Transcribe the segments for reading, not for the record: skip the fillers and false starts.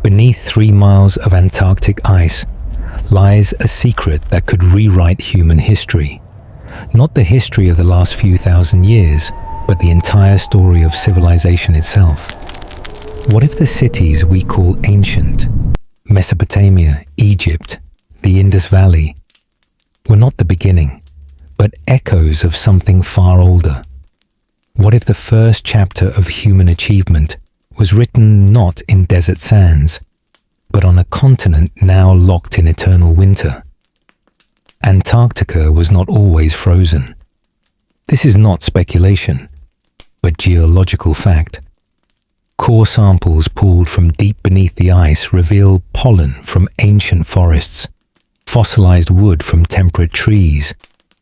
Beneath 3 miles of Antarctic ice lies a secret that could rewrite human history. Not the history of the last few thousand years, but the entire story of civilization itself. What if the cities we call ancient, Mesopotamia, Egypt, the Indus Valley, were not the beginning, but echoes of something far older? What if the first chapter of human achievement was written not in desert sands, but on a continent now locked in eternal winter? Antarctica was not always frozen. This is not speculation, but geological fact. Core samples pulled from deep beneath the ice reveal pollen from ancient forests, fossilized wood from temperate trees,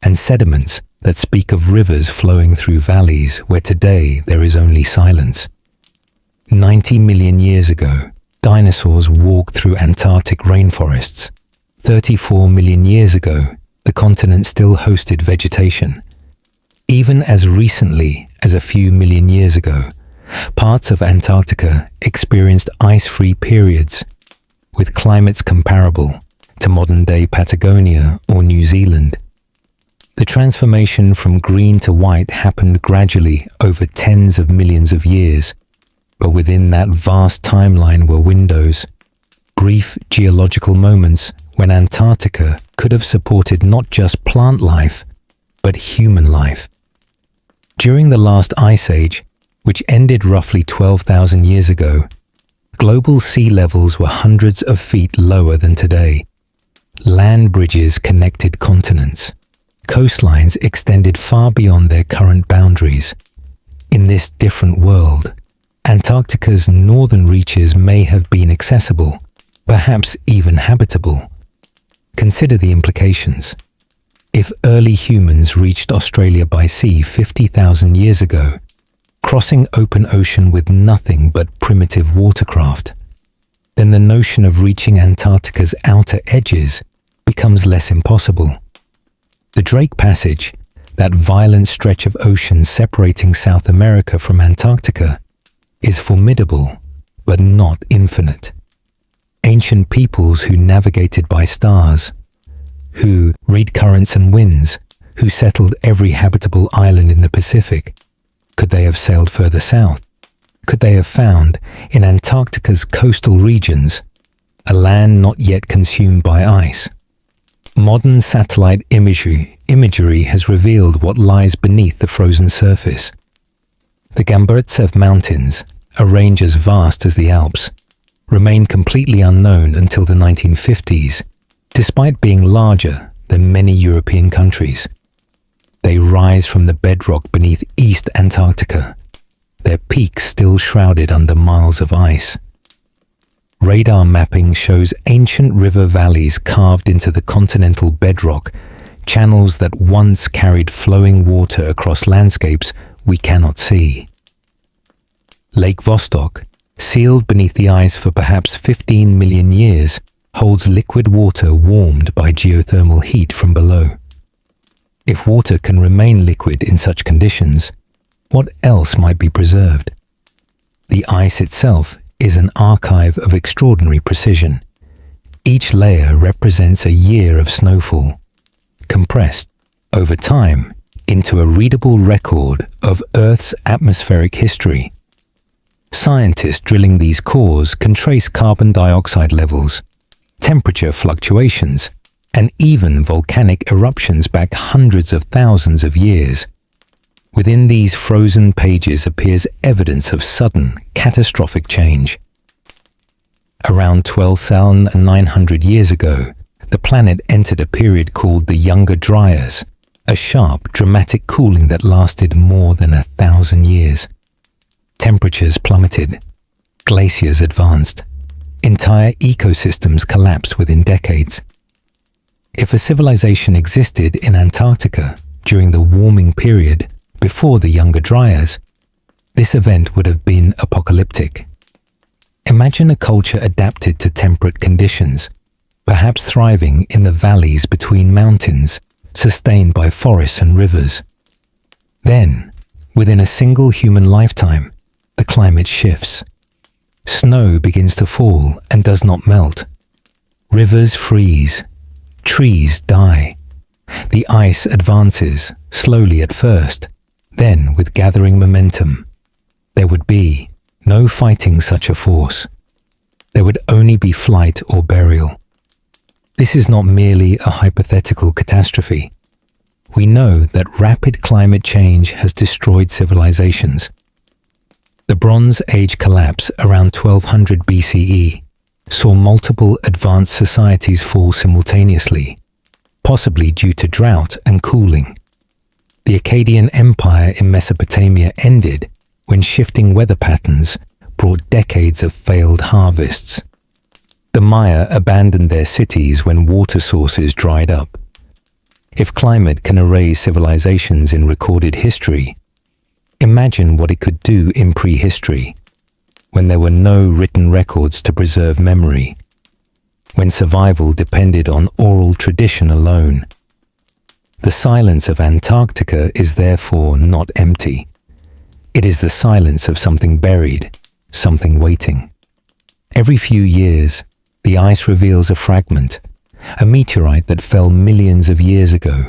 and sediments that speak of rivers flowing through valleys where today there is only silence. 90 million years ago, dinosaurs walked through Antarctic rainforests. 34 million years ago, the continent still hosted vegetation. Even as recently as a few million years ago, parts of Antarctica experienced ice-free periods, with climates comparable to modern-day Patagonia or New Zealand. The transformation from green to white happened gradually over tens of millions of years, but within that vast timeline were windows, brief geological moments when Antarctica could have supported not just plant life, but human life. During the last ice age, which ended roughly 12,000 years ago, global sea levels were hundreds of feet lower than today. Land bridges connected continents. Coastlines extended far beyond their current boundaries. In this different world, Antarctica's northern reaches may have been accessible, perhaps even habitable. Consider the implications. If early humans reached Australia by sea 50,000 years ago, crossing open ocean with nothing but primitive watercraft, then the notion of reaching Antarctica's outer edges becomes less impossible. The Drake Passage, that violent stretch of ocean separating South America from Antarctica, is formidable, but not infinite. Ancient peoples who navigated by stars, who read currents and winds, who settled every habitable island in the Pacific, could they have sailed further south? Could they have found, in Antarctica's coastal regions, a land not yet consumed by ice? Modern satellite imagery has revealed what lies beneath the frozen surface. The Gamburtsev Mountains, a range as vast as the Alps, remained completely unknown until the 1950s, despite being larger than many European countries. They rise from the bedrock beneath East Antarctica, their peaks still shrouded under miles of ice. Radar mapping shows ancient river valleys carved into the continental bedrock, channels that once carried flowing water across landscapes we cannot see. Lake Vostok, sealed beneath the ice for perhaps 15 million years, holds liquid water warmed by geothermal heat from below. If water can remain liquid in such conditions, what else might be preserved? The ice itself is an archive of extraordinary precision. Each layer represents a year of snowfall, compressed over time into a readable record of Earth's atmospheric history. Scientists drilling these cores can trace carbon dioxide levels, temperature fluctuations, and even volcanic eruptions back hundreds of thousands of years. Within these frozen pages appears evidence of sudden, catastrophic change. Around 12,900 years ago, the planet entered a period called the Younger Dryas, a sharp, dramatic cooling that lasted more than 1,000 years. Temperatures plummeted, glaciers advanced, entire ecosystems collapsed within decades. If a civilization existed in Antarctica during the warming period before the Younger Dryas, this event would have been apocalyptic. Imagine a culture adapted to temperate conditions, perhaps thriving in the valleys between mountains, sustained by forests and rivers. Then, within a single human lifetime, the climate shifts. Snow begins to fall and does not melt. Rivers freeze. Trees die. The ice advances, slowly at first, then with gathering momentum. There would be no fighting such a force. There would only be flight or burial. This is not merely a hypothetical catastrophe. We know that rapid climate change has destroyed civilizations. The Bronze Age collapse around 1200 BCE saw multiple advanced societies fall simultaneously, possibly due to drought and cooling. The Akkadian Empire in Mesopotamia ended when shifting weather patterns brought decades of failed harvests. The Maya abandoned their cities when water sources dried up. If climate can erase civilizations in recorded history, imagine what it could do in prehistory, when there were no written records to preserve memory, when survival depended on oral tradition alone. The silence of Antarctica is therefore not empty. It is the silence of something buried, something waiting. Every few years, the ice reveals a fragment, a meteorite that fell millions of years ago,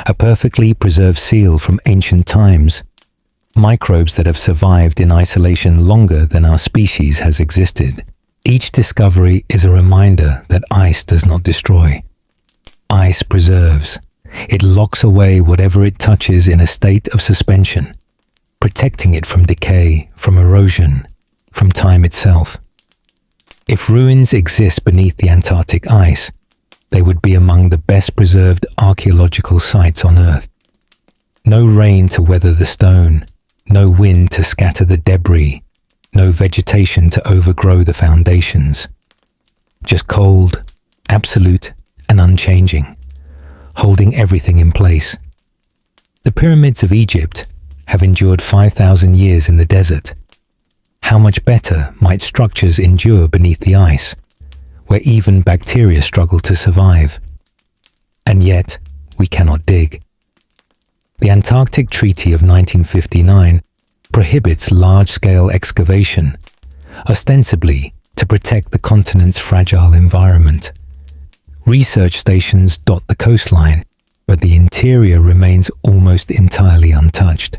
a perfectly preserved seal from ancient times, microbes that have survived in isolation longer than our species has existed. Each discovery is a reminder that ice does not destroy. Ice preserves. It locks away whatever it touches in a state of suspension, protecting it from decay, from erosion, from time itself. If ruins exist beneath the Antarctic ice, they would be among the best preserved archaeological sites on Earth. No rain to weather the stone, no wind to scatter the debris, no vegetation to overgrow the foundations. Just cold, absolute, and unchanging, holding everything in place. The pyramids of Egypt have endured 5,000 years in the desert. How much better might structures endure beneath the ice, where even bacteria struggle to survive? And yet, we cannot dig. The Antarctic Treaty of 1959 prohibits large-scale excavation, ostensibly to protect the continent's fragile environment. Research stations dot the coastline, but the interior remains almost entirely untouched.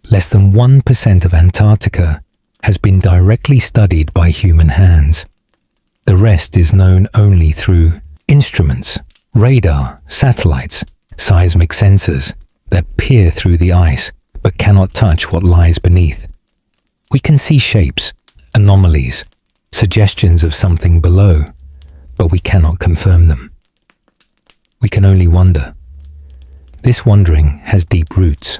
Less than 1% of Antarctica has been directly studied by human hands. The rest is known only through instruments, radar, satellites, seismic sensors that peer through the ice but cannot touch what lies beneath. We can see shapes, anomalies, suggestions of something below, but we cannot confirm them. We can only wonder. This wondering has deep roots.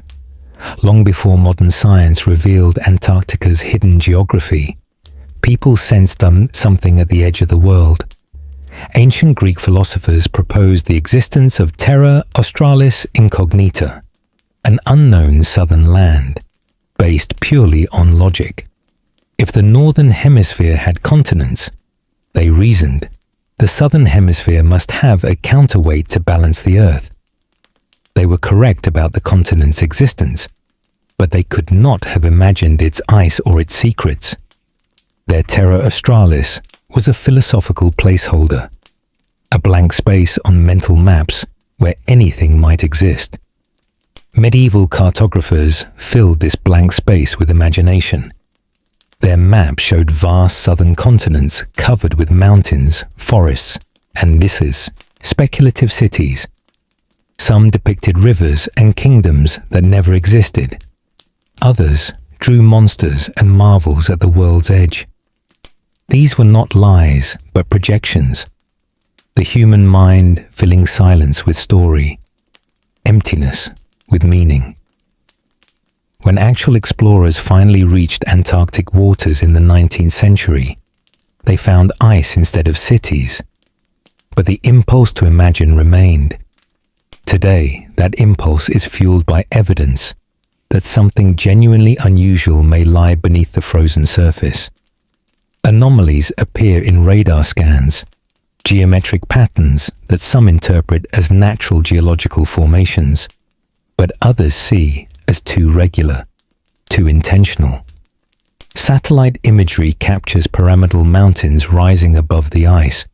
Long before modern science revealed Antarctica's hidden geography, people sensed something at the edge of the world. Ancient Greek philosophers proposed the existence of terra australis incognita, an unknown southern land, based purely on logic. If the northern hemisphere had continents, they reasoned, the southern hemisphere must have a counterweight to balance the Earth. They were correct about the continent's existence, but they could not have imagined its ice or its secrets. Their terra australis was a philosophical placeholder, a blank space on mental maps where anything might exist. Medieval cartographers filled this blank space with imagination. Their maps showed vast southern continents covered with mountains, forests, and speculative cities. Some depicted rivers and kingdoms that never existed. Others drew monsters and marvels at the world's edge. These were not lies, but projections. The human mind filling silence with story, emptiness with meaning. When actual explorers finally reached Antarctic waters in the 19th century, they found ice instead of cities. But the impulse to imagine remained. Today, that impulse is fueled by evidence that something genuinely unusual may lie beneath the frozen surface. Anomalies appear in radar scans, geometric patterns that some interpret as natural geological formations, but others see as too regular, too intentional. Satellite imagery captures pyramidal mountains rising above the ice,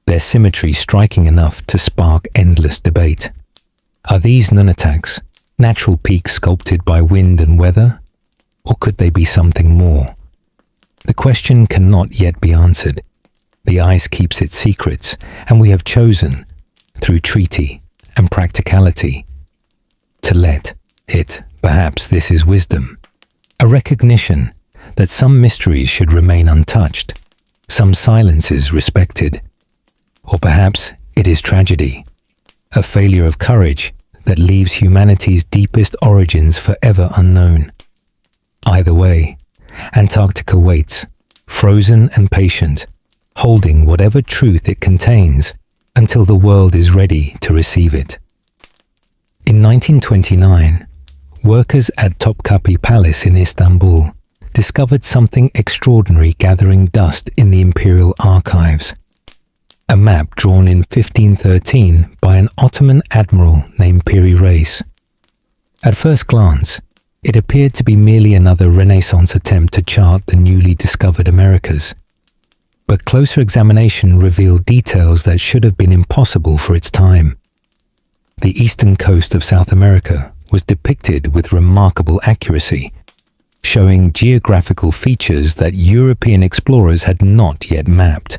their symmetry striking enough to spark endless debate. Are these nunataks natural peaks sculpted by wind and weather, or could they be something more? The question cannot yet be answered. The ice keeps its secrets, and we have chosen, through treaty and practicality, to let it. Perhaps this is wisdom, a recognition that some mysteries should remain untouched, some silences respected, or perhaps it is tragedy, a failure of courage that leaves humanity's deepest origins forever unknown. Either way, Antarctica waits, frozen and patient, holding whatever truth it contains until the world is ready to receive it. In 1929, workers at Topkapi Palace in Istanbul discovered something extraordinary gathering dust in the imperial archives. A map drawn in 1513 by an Ottoman admiral named Piri Reis. At first glance, it appeared to be merely another Renaissance attempt to chart the newly discovered Americas. But closer examination revealed details that should have been impossible for its time. The eastern coast of South America was depicted with remarkable accuracy, showing geographical features that European explorers had not yet mapped.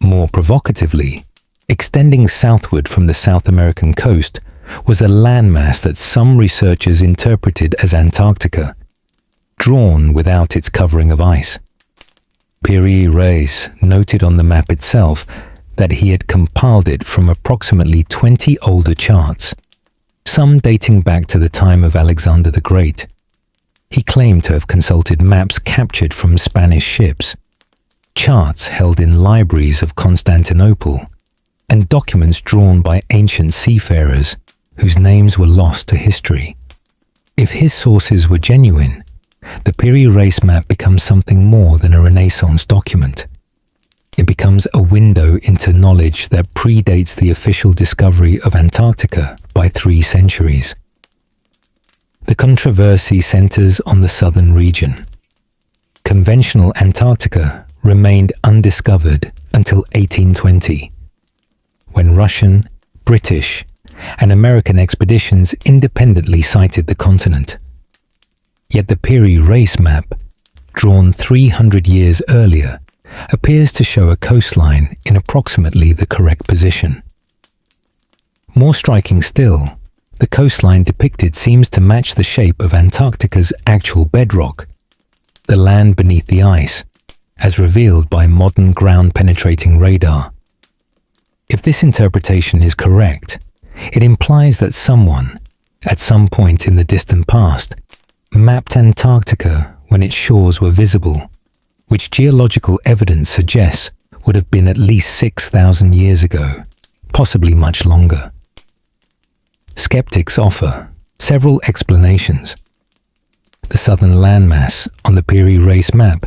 More provocatively, extending southward from the South American coast was a landmass that some researchers interpreted as Antarctica, drawn without its covering of ice. Piri Reis noted on the map itself that he had compiled it from approximately 20 older charts, some dating back to the time of Alexander the Great. He claimed to have consulted maps captured from Spanish ships, charts held in libraries of Constantinople, and documents drawn by ancient seafarers whose names were lost to history. If his sources were genuine, the Piri Reis map becomes something more than a Renaissance document. It becomes a window into knowledge that predates the official discovery of Antarctica by 3 centuries. The controversy centers on the southern region. Conventional Antarctica remained undiscovered until 1820, when Russian, British, and American expeditions independently sighted the continent. Yet the Piri Reis map, drawn 300 years earlier, appears to show a coastline in approximately the correct position. More striking still, the coastline depicted seems to match the shape of Antarctica's actual bedrock, the land beneath the ice, as revealed by modern ground-penetrating radar. If this interpretation is correct, it implies that someone, at some point in the distant past, mapped Antarctica when its shores were visible, which geological evidence suggests would have been at least 6,000 years ago, possibly much longer. Skeptics offer several explanations. The southern landmass on the Piri Reis map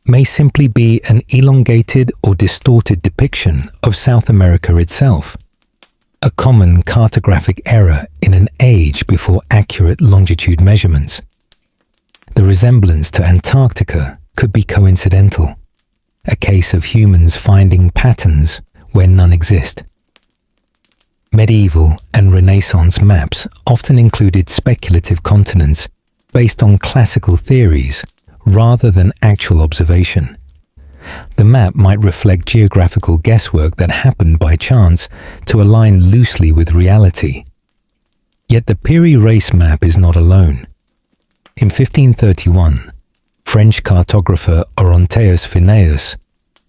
may simply be an elongated or distorted depiction of South America itself, a common cartographic error in an age before accurate longitude measurements. The resemblance to Antarctica could be coincidental, a case of humans finding patterns where none exist. Medieval and Renaissance maps often included speculative continents based on classical theories rather than actual observation. The map might reflect geographical guesswork that happened by chance to align loosely with reality. Yet the Piri Reis map is not alone. In 1531, French cartographer Oronteus Phineus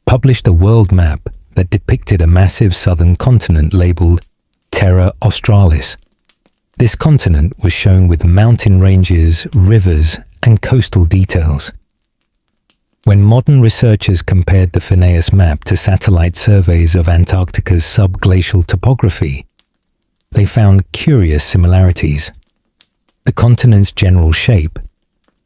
published a world map that depicted a massive southern continent labeled Terra Australis. This continent was shown with mountain ranges, rivers, and coastal details. When modern researchers compared the Phineus map to satellite surveys of Antarctica's subglacial topography, they found curious similarities. The continent's general shape,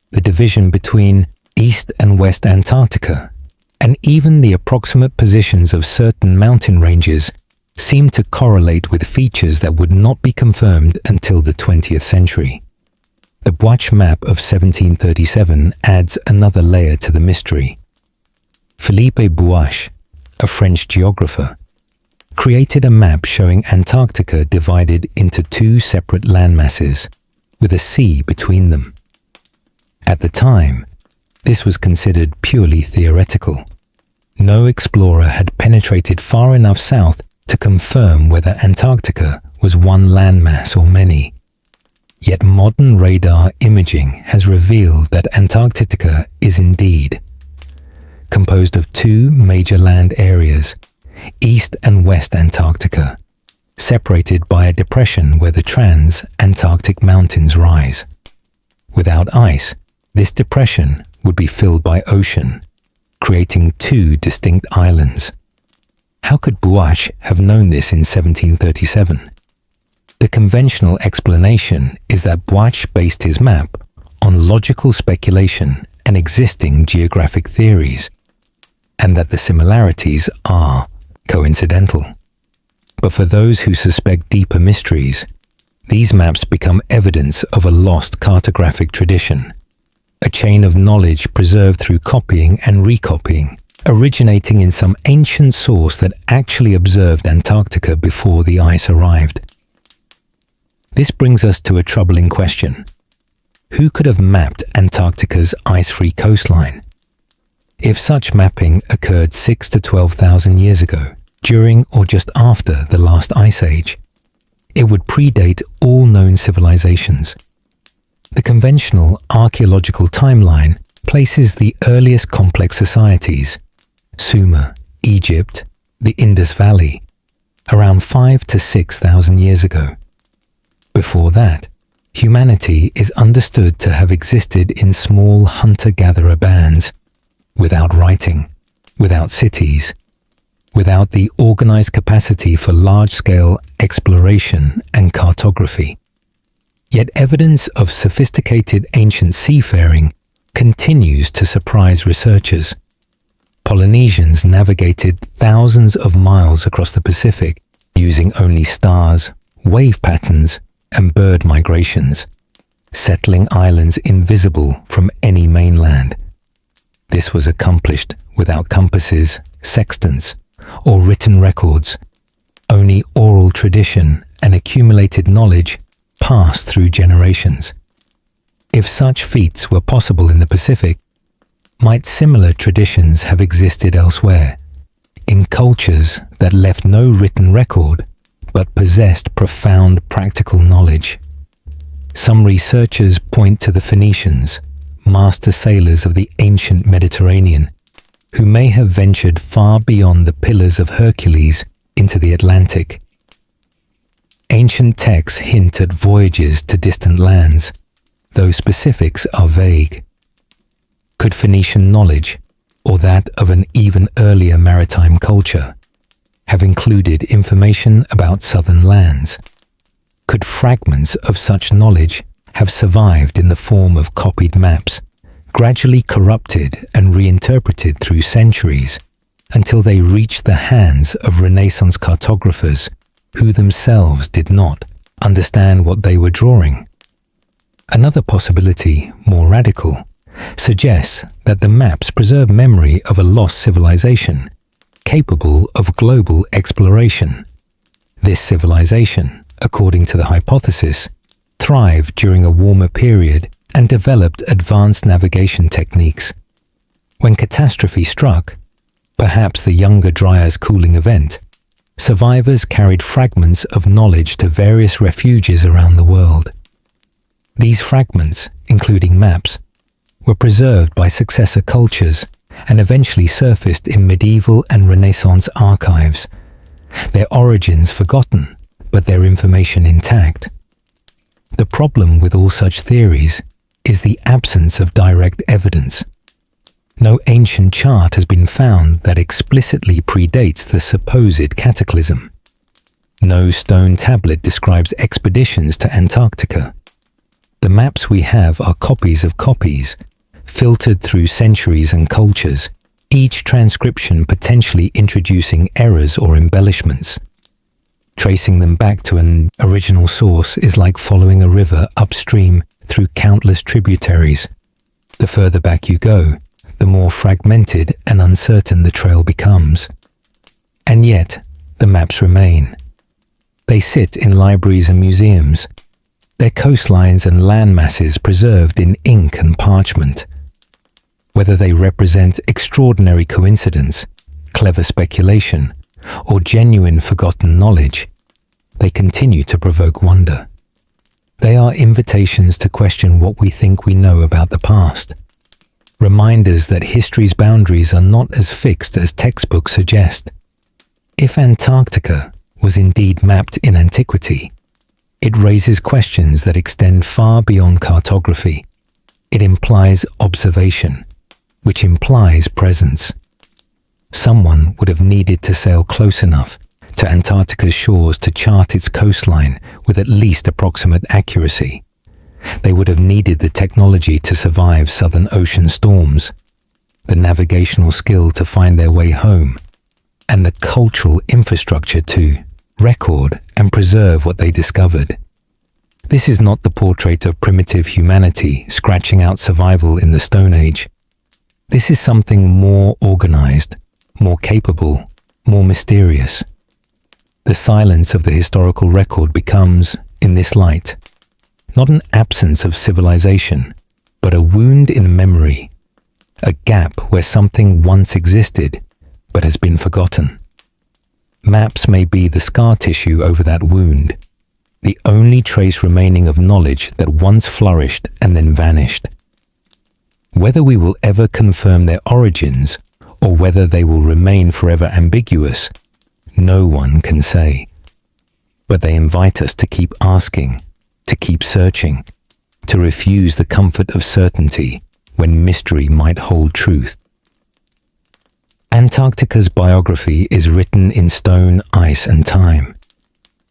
the division between East and West Antarctica, and even the approximate positions of certain mountain ranges seemed to correlate with features that would not be confirmed until the 20th century. The Buach map of 1737 adds another layer to the mystery. Philippe Buach, a French geographer, created a map showing Antarctica divided into two separate landmasses, with a sea between them. At the time, this was considered purely theoretical. No explorer had penetrated far enough south to confirm whether Antarctica was one landmass or many. Yet modern radar imaging has revealed that Antarctica is indeed composed of two major land areas, East and West Antarctica, separated by a depression where the trans-Antarctic mountains rise. Without ice, this depression would be filled by ocean, creating two distinct islands. How could Buach have known this in 1737? The conventional explanation is that Buach based his map on logical speculation and existing geographic theories, and that the similarities are coincidental. But for those who suspect deeper mysteries, these maps become evidence of a lost cartographic tradition, a chain of knowledge preserved through copying and recopying, originating in some ancient source that actually observed Antarctica before the ice arrived. This brings us to a troubling question. Who could have mapped Antarctica's ice-free coastline? If such mapping occurred 6 to 12,000 years ago, during or just after the last ice age, it would predate all known civilizations. The conventional archaeological timeline places the earliest complex societies, Sumer, Egypt, the Indus Valley, around 5 to 6,000 years ago. Before that, humanity is understood to have existed in small hunter-gatherer bands, without writing, without cities, without the organized capacity for large-scale exploration and cartography. Yet evidence of sophisticated ancient seafaring continues to surprise researchers. Polynesians navigated thousands of miles across the Pacific using only stars, wave patterns, and bird migrations, settling islands invisible from any mainland. This was accomplished without compasses, sextants, or written records. Only oral tradition and accumulated knowledge passed through generations. If such feats were possible in the Pacific, might similar traditions have existed elsewhere, in cultures that left no written record but possessed profound practical knowledge? Some researchers point to the Phoenicians, master sailors of the ancient Mediterranean, who may have ventured far beyond the Pillars of Hercules into the Atlantic. Ancient texts hint at voyages to distant lands, though specifics are vague. Could Phoenician knowledge, or that of an even earlier maritime culture, have included information about southern lands? Could fragments of such knowledge have survived in the form of copied maps, gradually corrupted and reinterpreted through centuries, until they reached the hands of Renaissance cartographers who themselves did not understand what they were drawing? Another possibility, more radical, suggests that the maps preserve memory of a lost civilization, capable of global exploration. This civilization, according to the hypothesis, thrived during a warmer period and developed advanced navigation techniques. When catastrophe struck, perhaps the Younger Dryas cooling event, survivors carried fragments of knowledge to various refuges around the world. These fragments, including maps, were preserved by successor cultures and eventually surfaced in medieval and Renaissance archives, their origins forgotten, but their information intact. The problem with all such theories is the absence of direct evidence. No ancient chart has been found that explicitly predates the supposed cataclysm. No stone tablet describes expeditions to Antarctica. The maps we have are copies of copies, filtered through centuries and cultures, each transcription potentially introducing errors or embellishments. Tracing them back to an original source is like following a river upstream through countless tributaries. The further back you go, the more fragmented and uncertain the trail becomes. And yet, the maps remain. They sit in libraries and museums, their coastlines and land masses preserved in ink and parchment. Whether they represent extraordinary coincidence, clever speculation, or genuine forgotten knowledge, they continue to provoke wonder. They are invitations to question what we think we know about the past, reminders that history's boundaries are not as fixed as textbooks suggest. If Antarctica was indeed mapped in antiquity, it raises questions that extend far beyond cartography. It implies observation, which implies presence. Someone would have needed to sail close enough to Antarctica's shores to chart its coastline with at least approximate accuracy. They would have needed the technology to survive southern ocean storms, the navigational skill to find their way home, and the cultural infrastructure to record and preserve what they discovered. This is not the portrait of primitive humanity scratching out survival in the Stone Age. This is something more organized, more capable, more mysterious. The silence of the historical record becomes, in this light, not an absence of civilization, but a wound in memory, a gap where something once existed but has been forgotten. Maps may be the scar tissue over that wound, the only trace remaining of knowledge that once flourished and then vanished. Whether we will ever confirm their origins or whether they will remain forever ambiguous, no one can say. But they invite us to keep asking, to keep searching, to refuse the comfort of certainty when mystery might hold truth. Antarctica's biography is written in stone, ice, and time.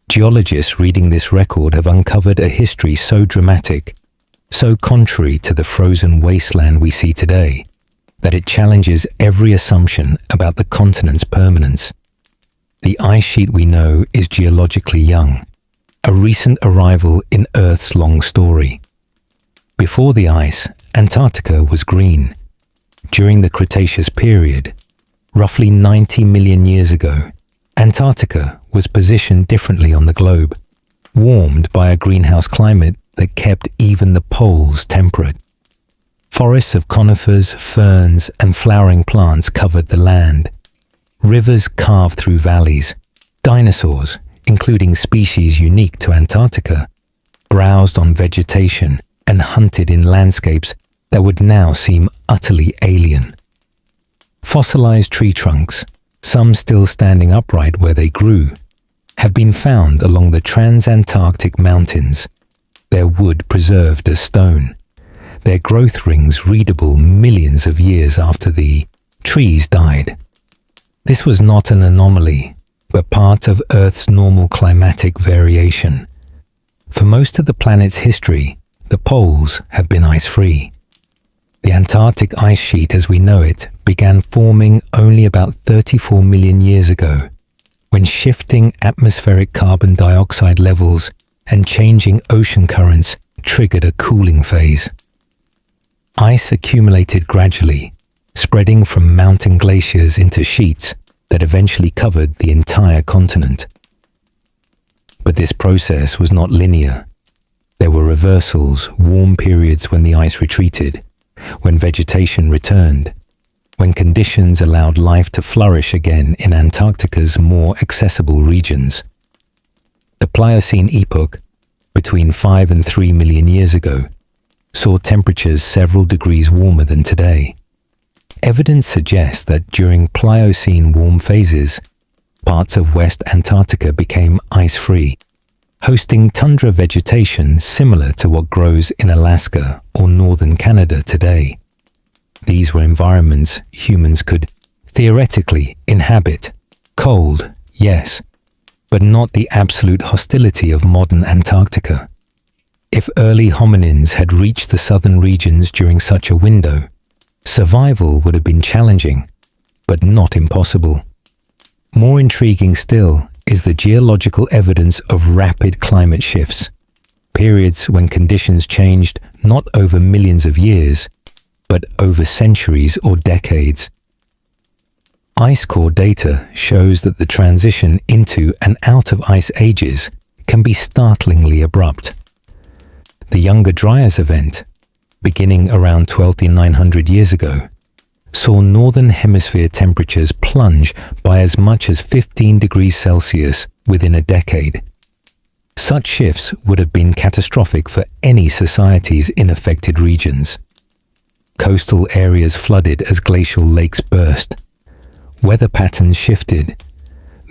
Geologists reading this record have uncovered a history so dramatic, so contrary to the frozen wasteland we see today, that it challenges every assumption about the continent's permanence. The ice sheet we know is geologically young, a recent arrival in Earth's long story. Before the ice, Antarctica was green. During the Cretaceous period, roughly 90 million years ago, Antarctica was positioned differently on the globe, warmed by a greenhouse climate that kept even the poles temperate. Forests of conifers, ferns, and flowering plants covered the land. Rivers carved through valleys. Dinosaurs, including species unique to Antarctica, browsed on vegetation and hunted in landscapes that would now seem utterly alien. Fossilized tree trunks, some still standing upright where they grew, have been found along the transantarctic mountains, their wood preserved as stone, their growth rings readable millions of years after the trees died. This was not an anomaly, but part of Earth's normal climatic variation. For most of the planet's history, the poles have been ice-free. The Antarctic ice sheet as we know it began forming only about 34 million years ago, when shifting atmospheric carbon dioxide levels and changing ocean currents triggered a cooling phase. Ice accumulated gradually, spreading from mountain glaciers into sheets that eventually covered the entire continent. But this process was not linear. There were reversals, warm periods when the ice retreated, when vegetation returned, when conditions allowed life to flourish again in Antarctica's more accessible regions. The Pliocene epoch, between 5 and 3 million years ago, saw temperatures several degrees warmer than today. Evidence suggests that during Pliocene warm phases, parts of West Antarctica became ice-free, hosting tundra vegetation similar to what grows in Alaska or northern Canada today. These were environments humans could theoretically inhabit. Cold, yes, but not the absolute hostility of modern Antarctica. If early hominins had reached the southern regions during such a window, survival would have been challenging, but not impossible. More intriguing still is the geological evidence of rapid climate shifts. periods when conditions changed not over millions of years, but over centuries or decades. Ice core data shows that the transition into and out of ice ages can be startlingly abrupt. The Younger Dryas event, beginning around 12,900 years ago, saw northern hemisphere temperatures plunge by as much as 15 degrees Celsius within a decade. Such shifts would have been catastrophic for any societies in affected regions. Coastal areas flooded as glacial lakes burst. Weather patterns shifted.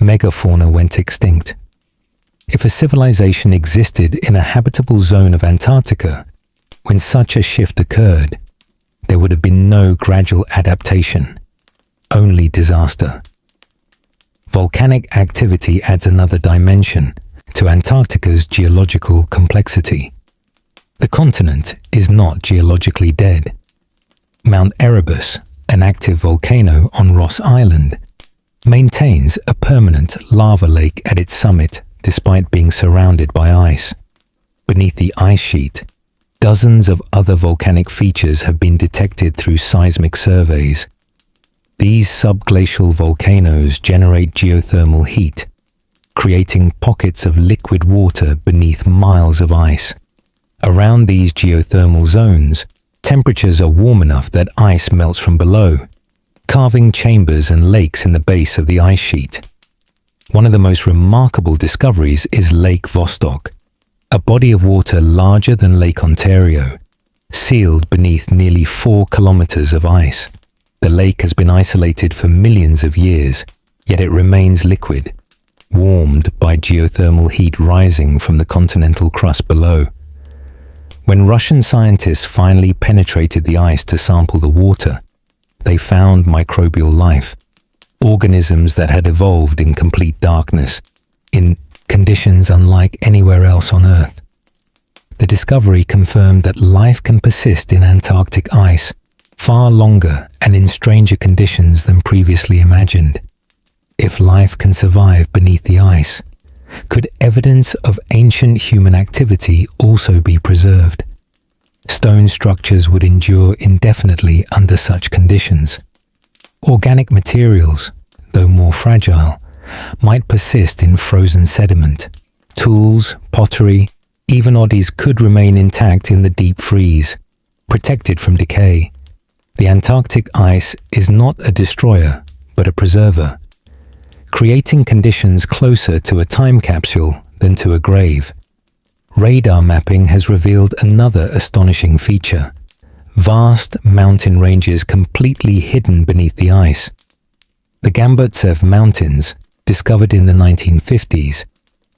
Megafauna went extinct. If a civilization existed in a habitable zone of Antarctica, when such a shift occurred, there would have been no gradual adaptation, only disaster. Volcanic activity adds another dimension to Antarctica's geological complexity. The continent is not geologically dead. Mount Erebus, an active volcano on Ross Island, maintains a permanent lava lake at its summit despite being surrounded by ice. Beneath the ice sheet, dozens of other volcanic features have been detected through seismic surveys. These subglacial volcanoes generate geothermal heat, creating pockets of liquid water beneath miles of ice. Around these geothermal zones, temperatures are warm enough that ice melts from below, carving chambers and lakes in the base of the ice sheet. One of the most remarkable discoveries is Lake Vostok, a body of water larger than Lake Ontario, sealed beneath nearly 4 kilometers of ice. The lake has been isolated for millions of years, yet it remains liquid, warmed by geothermal heat rising from the continental crust below. When Russian scientists finally penetrated the ice to sample the water, they found microbial life, organisms that had evolved in complete darkness, in conditions unlike anywhere else on Earth. The discovery confirmed that life can persist in Antarctic ice far longer and in stranger conditions than previously imagined. If life can survive beneath the ice, could evidence of ancient human activity also be preserved? Stone structures would endure indefinitely under such conditions. Organic materials, though more fragile, might persist in frozen sediment. Tools, pottery, even oddies could remain intact in the deep freeze, protected from decay. The Antarctic ice is not a destroyer, but a preserver, creating conditions closer to a time capsule than to a grave. Radar mapping has revealed another astonishing feature: vast mountain ranges completely hidden beneath the ice. The Gamburtsev Mountains, discovered in the 1950s,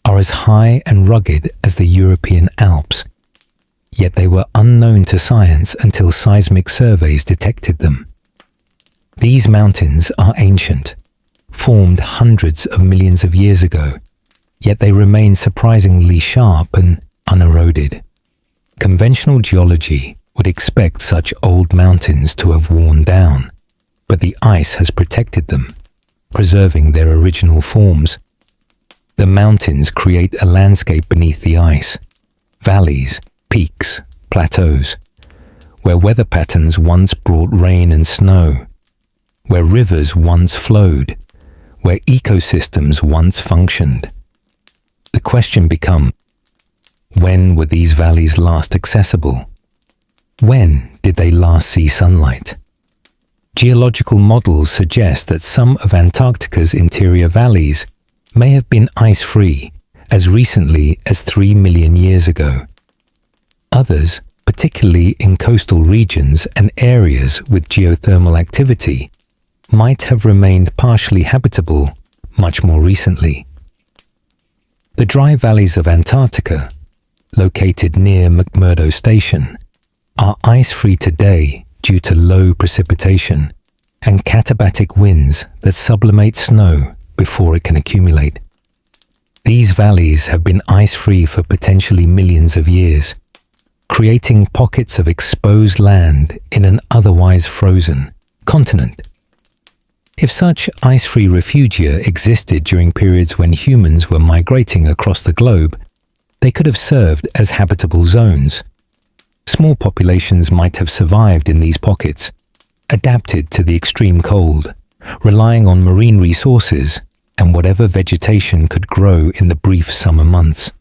are as high and rugged as the European Alps, yet they were unknown to science until seismic surveys detected them. These mountains are ancient, formed hundreds of millions of years ago, yet they remain surprisingly sharp and uneroded. Conventional geology would expect such old mountains to have worn down, but the ice has protected them, preserving their original forms. The mountains create a landscape beneath the ice: valleys, peaks, plateaus, where weather patterns once brought rain and snow, where rivers once flowed, where ecosystems once functioned. The question becomes, when were these valleys last accessible? When did they last see sunlight? Geological models suggest that some of Antarctica's interior valleys may have been ice-free as recently as 3 million years ago. Others, particularly in coastal regions and areas with geothermal activity, might have remained partially habitable much more recently. The dry valleys of Antarctica, located near McMurdo Station, are ice-free today due to low precipitation and katabatic winds that sublimate snow before it can accumulate. These valleys have been ice-free for potentially millions of years, creating pockets of exposed land in an otherwise frozen continent. If such ice-free refugia existed during periods when humans were migrating across the globe, they could have served as habitable zones. Small populations might have survived in these pockets, adapted to the extreme cold, relying on marine resources and whatever vegetation could grow in the brief summer months.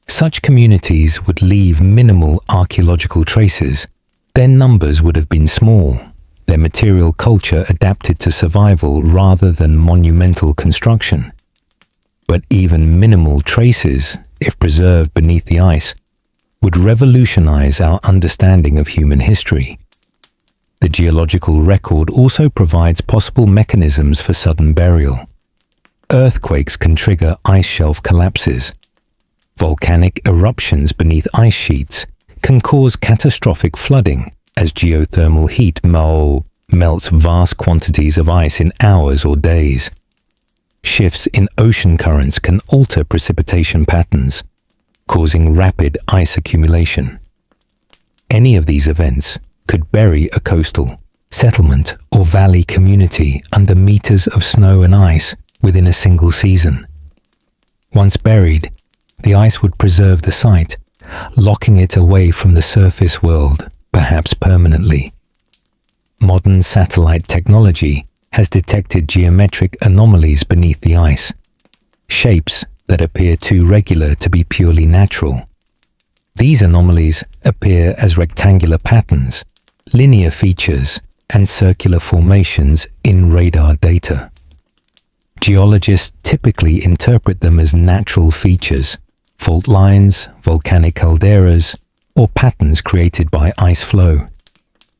Such communities would leave minimal archaeological traces. Their numbers would have been small, their material culture adapted to survival rather than monumental construction. But even minimal traces, if preserved beneath the ice, would revolutionize our understanding of human history. The geological record also provides possible mechanisms for sudden burial. Earthquakes can trigger ice shelf collapses. Volcanic eruptions beneath ice sheets can cause catastrophic flooding as geothermal heat melts vast quantities of ice in hours or days. Shifts in ocean currents can alter precipitation patterns, causing rapid ice accumulation. Any of these events could bury a coastal, settlement, or valley community under meters of snow and ice within a single season. Once buried, the ice would preserve the site, locking it away from the surface world, perhaps permanently. Modern satellite technology has detected geometric anomalies beneath the ice, shapes that appear too regular to be purely natural. These anomalies appear as rectangular patterns, linear features, and circular formations in radar data. Geologists typically interpret them as natural features, fault lines, volcanic calderas, or patterns created by ice flow.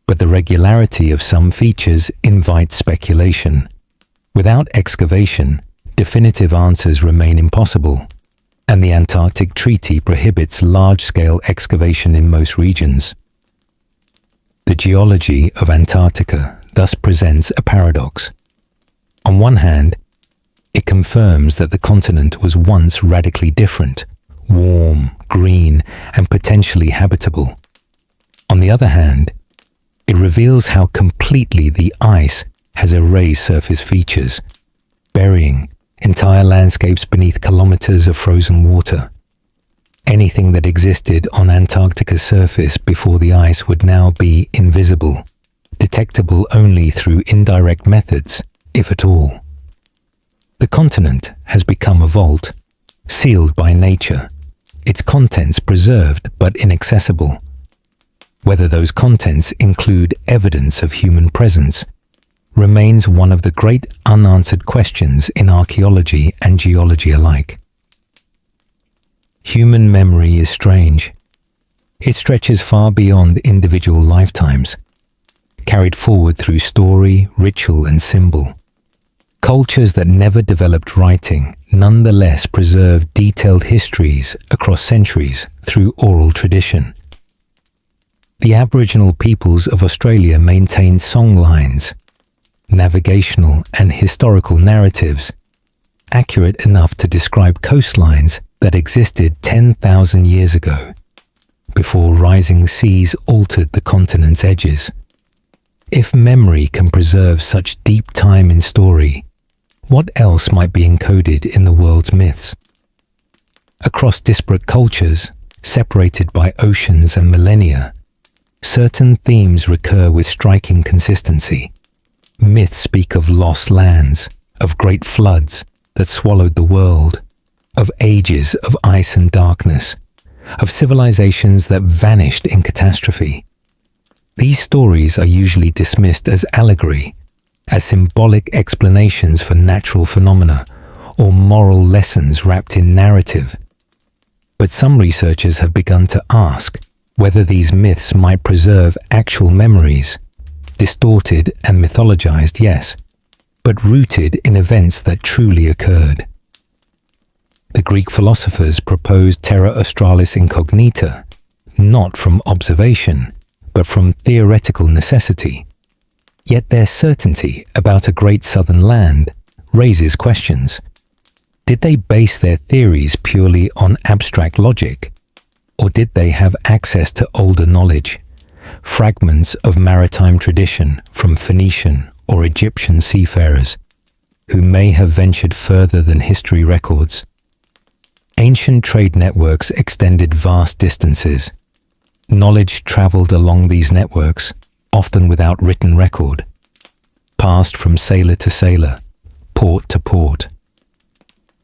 But the regularity of some features invites speculation. Without excavation, definitive answers remain impossible, and the Antarctic Treaty prohibits large-scale excavation in most regions. The geology of Antarctica thus presents a paradox. On one hand, it confirms that the continent was once radically different, warm, green, and potentially habitable. On the other hand, it reveals how completely the ice has erased surface features, burying entire landscapes beneath kilometers of frozen water. Anything that existed on Antarctica's surface before the ice would now be invisible, detectable only through indirect methods, if at all. The continent has become a vault, sealed by nature, its contents preserved but inaccessible. Whether those contents include evidence of human presence remains one of the great unanswered questions in archaeology and geology alike. Human memory is strange. It stretches far beyond individual lifetimes, carried forward through story, ritual, and symbol. Cultures that never developed writing nonetheless preserve detailed histories across centuries through oral tradition. The Aboriginal peoples of Australia maintained songlines, navigational and historical narratives, accurate enough to describe coastlines that existed 10,000 years ago, before rising seas altered the continent's edges. If memory can preserve such deep time in story, what else might be encoded in the world's myths? Across disparate cultures, separated by oceans and millennia, certain themes recur with striking consistency. Myths speak of lost lands, of great floods that swallowed the world, of ages of ice and darkness, of civilizations that vanished in catastrophe. These stories are usually dismissed as allegory, as symbolic explanations for natural phenomena or moral lessons wrapped in narrative. But some researchers have begun to ask whether these myths might preserve actual memories, distorted and mythologized, yes, but rooted in events that truly occurred. The Greek philosophers proposed terra australis incognita, not from observation, but from theoretical necessity. Yet their certainty about a great southern land raises questions. Did they base their theories purely on abstract logic? Or did they have access to older knowledge, fragments of maritime tradition from Phoenician or Egyptian seafarers, who may have ventured further than history records? Ancient trade networks extended vast distances. Knowledge traveled along these networks, often without written record, passed from sailor to sailor, port to port.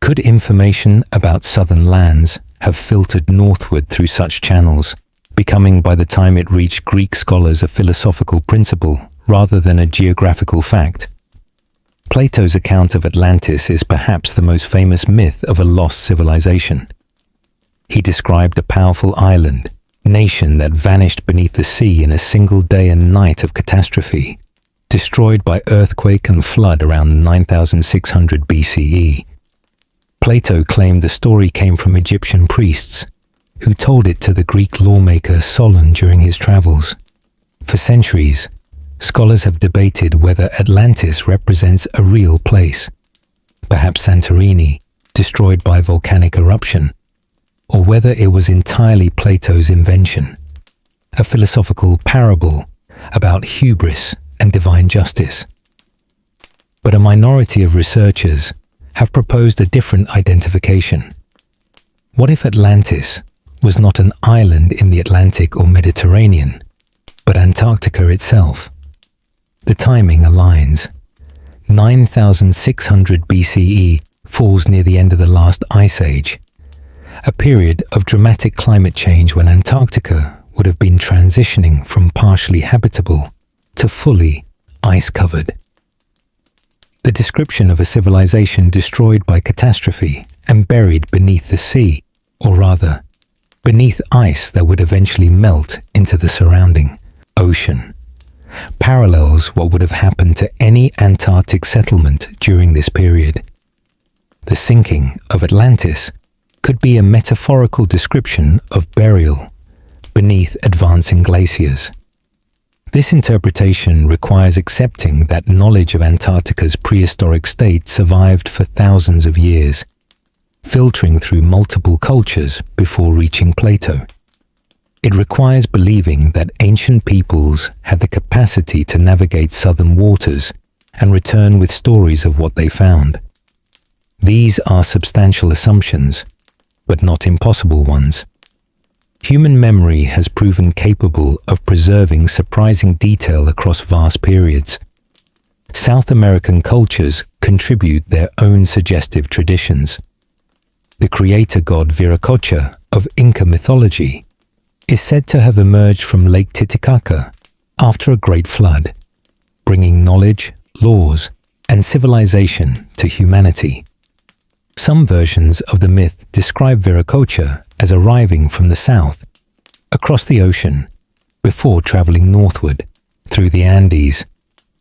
Could information about southern lands have filtered northward through such channels, becoming by the time it reached Greek scholars a philosophical principle rather than a geographical fact? Plato's account of Atlantis is perhaps the most famous myth of a lost civilization. He described a powerful island, nation that vanished beneath the sea in a single day and night of catastrophe, destroyed by earthquake and flood around 9600 BCE. Plato claimed the story came from Egyptian priests, who told it to the Greek lawmaker Solon during his travels. For centuries, scholars have debated whether Atlantis represents a real place, perhaps Santorini, destroyed by volcanic eruption, or whether it was entirely Plato's invention, a philosophical parable about hubris and divine justice. But a minority of researchers have proposed a different identification. What if Atlantis was not an island in the Atlantic or Mediterranean, but Antarctica itself? The timing aligns. 9600 BCE falls near the end of the last ice age, a period of dramatic climate change when Antarctica would have been transitioning from partially habitable to fully ice-covered. The description of a civilization destroyed by catastrophe and buried beneath the sea, or rather, beneath ice that would eventually melt into the surrounding ocean, parallels what would have happened to any Antarctic settlement during this period. The sinking of Atlantis could be a metaphorical description of burial beneath advancing glaciers. This interpretation requires accepting that knowledge of Antarctica's prehistoric state survived for thousands of years, filtering through multiple cultures before reaching Plato. It requires believing that ancient peoples had the capacity to navigate southern waters and return with stories of what they found. These are substantial assumptions, but not impossible ones. Human memory has proven capable of preserving surprising detail across vast periods. South American cultures contribute their own suggestive traditions. The creator god Viracocha of Inca mythology is said to have emerged from Lake Titicaca after a great flood, bringing knowledge, laws, and civilization to humanity. Some versions of the myth describe Viracocha as arriving from the south, across the ocean, before traveling northward through the Andes,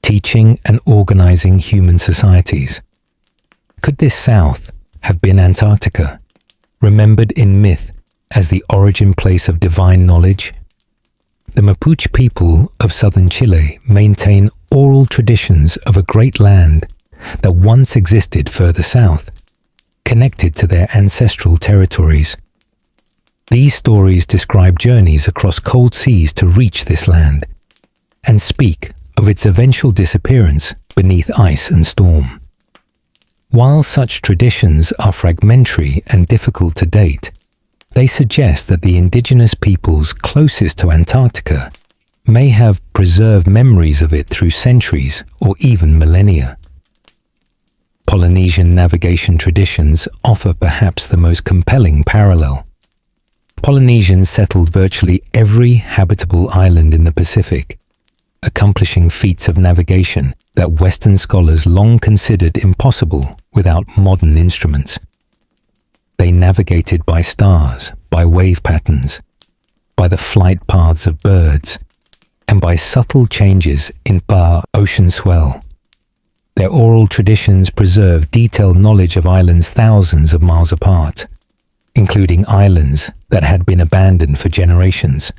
teaching and organizing human societies. Could this south have been Antarctica, remembered in myth as the origin place of divine knowledge? The Mapuche people of southern Chile maintain oral traditions of a great land that once existed further south, connected to their ancestral territories. These stories describe journeys across cold seas to reach this land, and speak of its eventual disappearance beneath ice and storm. While such traditions are fragmentary and difficult to date, they suggest that the indigenous peoples closest to Antarctica may have preserved memories of it through centuries or even millennia. Polynesian navigation traditions offer perhaps the most compelling parallel. Polynesians settled virtually every habitable island in the Pacific, accomplishing feats of navigation that Western scholars long considered impossible without modern instruments. They navigated by stars, by wave patterns, by the flight paths of birds, and by subtle changes in ocean swell. Their oral traditions preserve detailed knowledge of islands thousands of miles apart, including islands that had been abandoned for generations.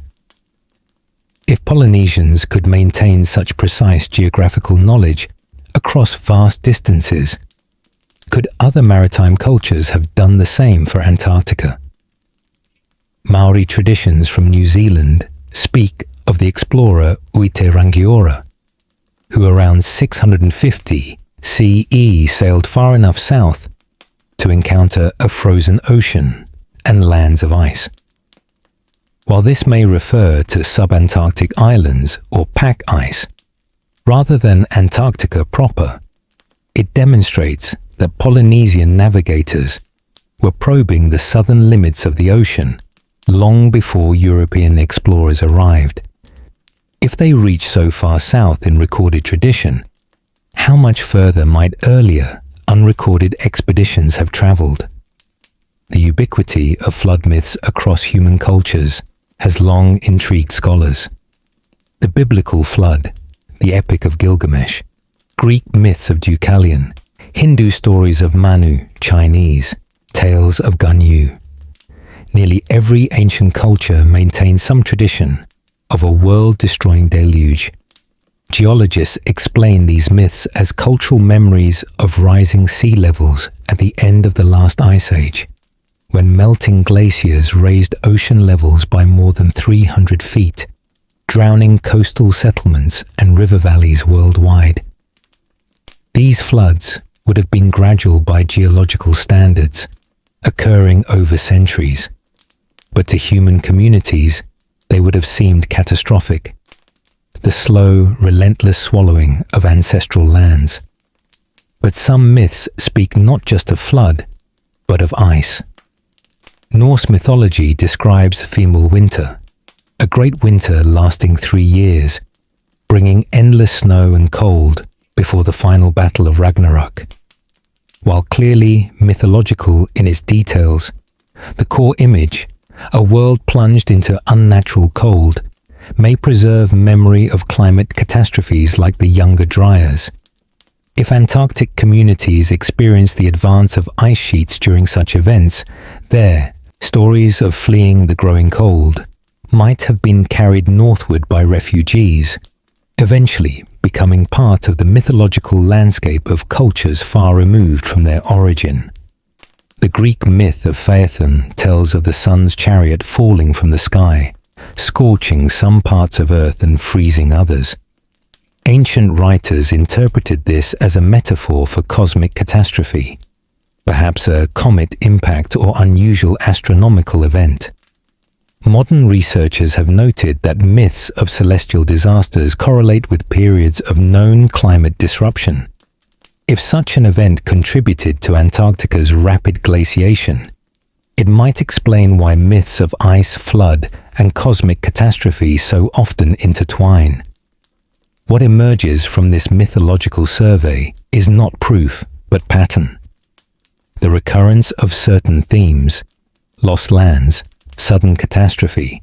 If Polynesians could maintain such precise geographical knowledge across vast distances, could other maritime cultures have done the same for Antarctica? Maori traditions from New Zealand speak of the explorer Uite Rangiora, who around 650 CE sailed far enough south to encounter a frozen ocean and lands of ice. While this may refer to subantarctic islands or pack ice, rather than Antarctica proper, it demonstrates that Polynesian navigators were probing the southern limits of the ocean long before European explorers arrived. If they reached so far south in recorded tradition, how much further might earlier, unrecorded expeditions have traveled? The ubiquity of flood myths across human cultures has long intrigued scholars. The biblical flood, the Epic of Gilgamesh, Greek myths of Deucalion, Hindu stories of Manu, Chinese, tales of Ganyu. Nearly every ancient culture maintains some tradition of a world-destroying deluge. Geologists explain these myths as cultural memories of rising sea levels at the end of the last ice age, when melting glaciers raised ocean levels by more than 300 feet, drowning coastal settlements and river valleys worldwide. These floods would have been gradual by geological standards, occurring over centuries, but to human communities, they would have seemed catastrophic. The slow, relentless swallowing of ancestral lands. But some myths speak not just of flood, but of ice. Norse mythology describes Femel winter, a great winter lasting 3 years, bringing endless snow and cold before the final battle of Ragnarok. While clearly mythological in its details, the core image, a world plunged into unnatural cold, may preserve memory of climate catastrophes like the Younger Dryas. If Antarctic communities experience the advance of ice sheets during such events, their stories of fleeing the growing cold might have been carried northward by refugees, eventually becoming part of the mythological landscape of cultures far removed from their origin. The Greek myth of Phaethon tells of the sun's chariot falling from the sky, scorching some parts of Earth and freezing others. Ancient writers interpreted this as a metaphor for cosmic catastrophe, perhaps a comet impact or unusual astronomical event. Modern researchers have noted that myths of celestial disasters correlate with periods of known climate disruption. If such an event contributed to Antarctica's rapid glaciation, it might explain why myths of ice, flood, and cosmic catastrophe so often intertwine. What emerges from this mythological survey is not proof, but pattern. The recurrence of certain themes, lost lands, sudden catastrophe,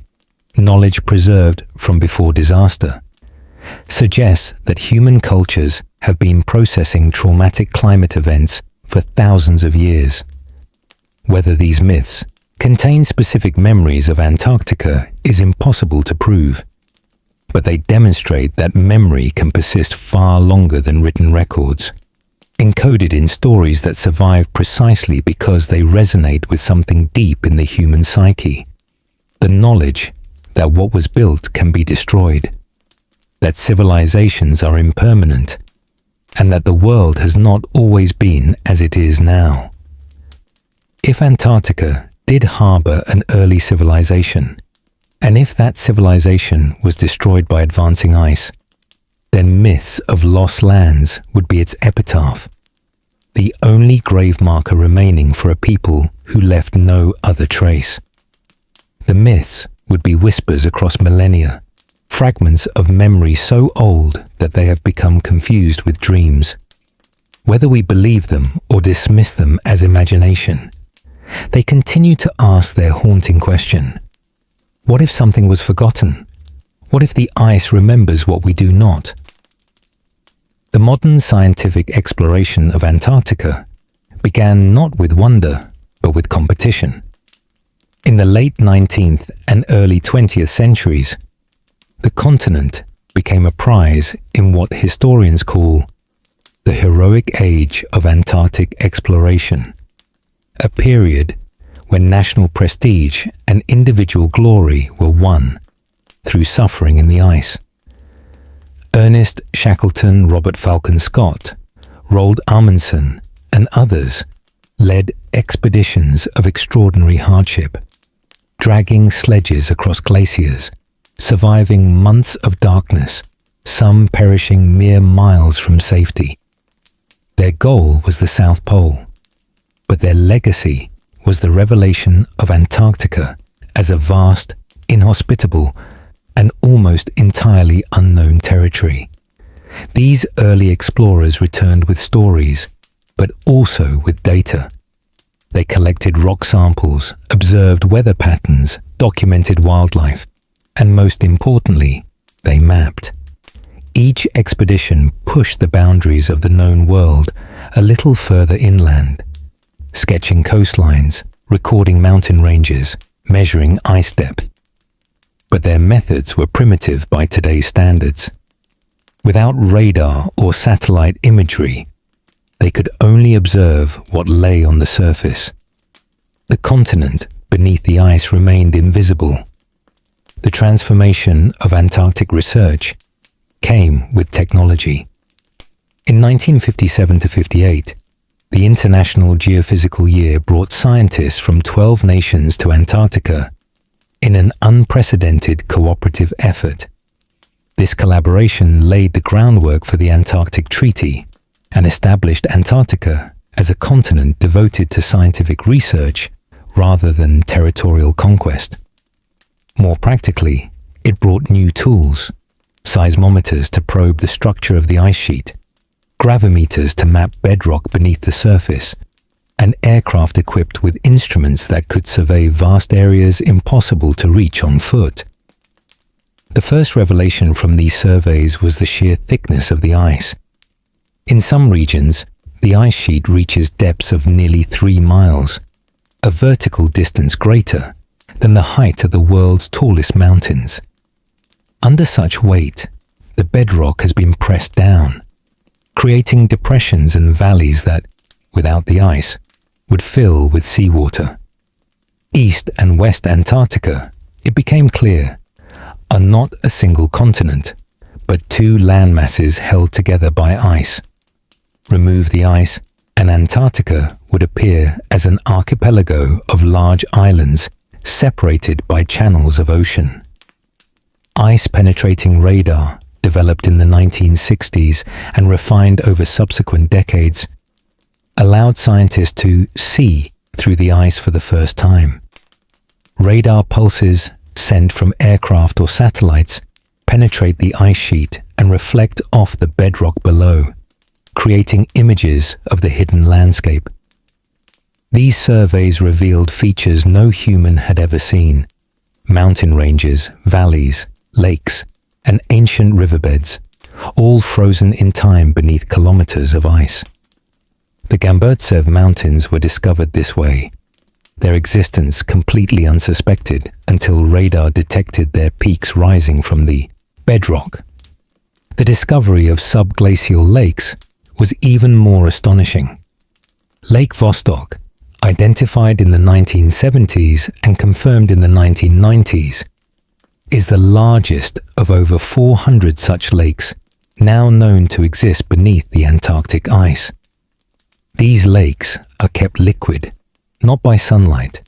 knowledge preserved from before disaster, suggests that human cultures have been processing traumatic climate events for thousands of years. Whether these myths contain specific memories of Antarctica is impossible to prove, but they demonstrate that memory can persist far longer than written records, encoded in stories that survive precisely because they resonate with something deep in the human psyche. The knowledge that what was built can be destroyed, that civilizations are impermanent, and that the world has not always been as it is now. If Antarctica did harbor an early civilization, and if that civilization was destroyed by advancing ice, then myths of lost lands would be its epitaph, the only grave marker remaining for a people who left no other trace. The myths would be whispers across millennia, fragments of memory so old that they have become confused with dreams. Whether we believe them or dismiss them as imagination, they continue to ask their haunting question. What if something was forgotten? What if the ice remembers what we do not? The modern scientific exploration of Antarctica began not with wonder, but with competition. In the late 19th and early 20th centuries, the continent became a prize in what historians call the heroic age of Antarctic exploration, a period when national prestige and individual glory were won through suffering in the ice. Ernest Shackleton, Robert Falcon Scott, Roald Amundsen, and others led expeditions of extraordinary hardship, dragging sledges across glaciers, surviving months of darkness, some perishing mere miles from safety. Their goal was the South Pole, but their legacy was the revelation of Antarctica as a vast, inhospitable, and almost entirely unknown territory. These early explorers returned with stories, but also with data. They collected rock samples, observed weather patterns, documented wildlife, and most importantly, they mapped. Each expedition pushed the boundaries of the known world a little further inland, sketching coastlines, recording mountain ranges, measuring ice depth. But their methods were primitive by today's standards. Without radar or satellite imagery, they could only observe what lay on the surface. The continent beneath the ice remained invisible. The transformation of Antarctic research came with technology. In 1957-58, the International Geophysical Year brought scientists from 12 nations to Antarctica in an unprecedented cooperative effort. This collaboration laid the groundwork for the Antarctic Treaty and established Antarctica as a continent devoted to scientific research rather than territorial conquest. More practically, it brought new tools: seismometers to probe the structure of the ice sheet, gravimeters to map bedrock beneath the surface, and aircraft equipped with instruments that could survey vast areas impossible to reach on foot. The first revelation from these surveys was the sheer thickness of the ice. In some regions, the ice sheet reaches depths of nearly 3 miles, a vertical distance greater than the height of the world's tallest mountains. Under such weight, the bedrock has been pressed down, creating depressions and valleys that, without the ice, would fill with seawater. East and West Antarctica, it became clear, are not a single continent, but two landmasses held together by ice. Remove the ice, and Antarctica would appear as an archipelago of large islands separated by channels of ocean. Ice-penetrating radar, developed in the 1960s and refined over subsequent decades, allowed scientists to see through the ice for the first time. Radar pulses sent from aircraft or satellites penetrate the ice sheet and reflect off the bedrock below, creating images of the hidden landscape. These surveys revealed features no human had ever seen: mountain ranges, valleys, lakes, and ancient riverbeds, all frozen in time beneath kilometers of ice. The Gamburtsev Mountains were discovered this way, their existence completely unsuspected until radar detected their peaks rising from the bedrock. The discovery of subglacial lakes was even more astonishing. Lake Vostok, identified in the 1970s and confirmed in the 1990s, is the largest of over 400 such lakes now known to exist beneath the Antarctic ice. These lakes are kept liquid, not by sunlight,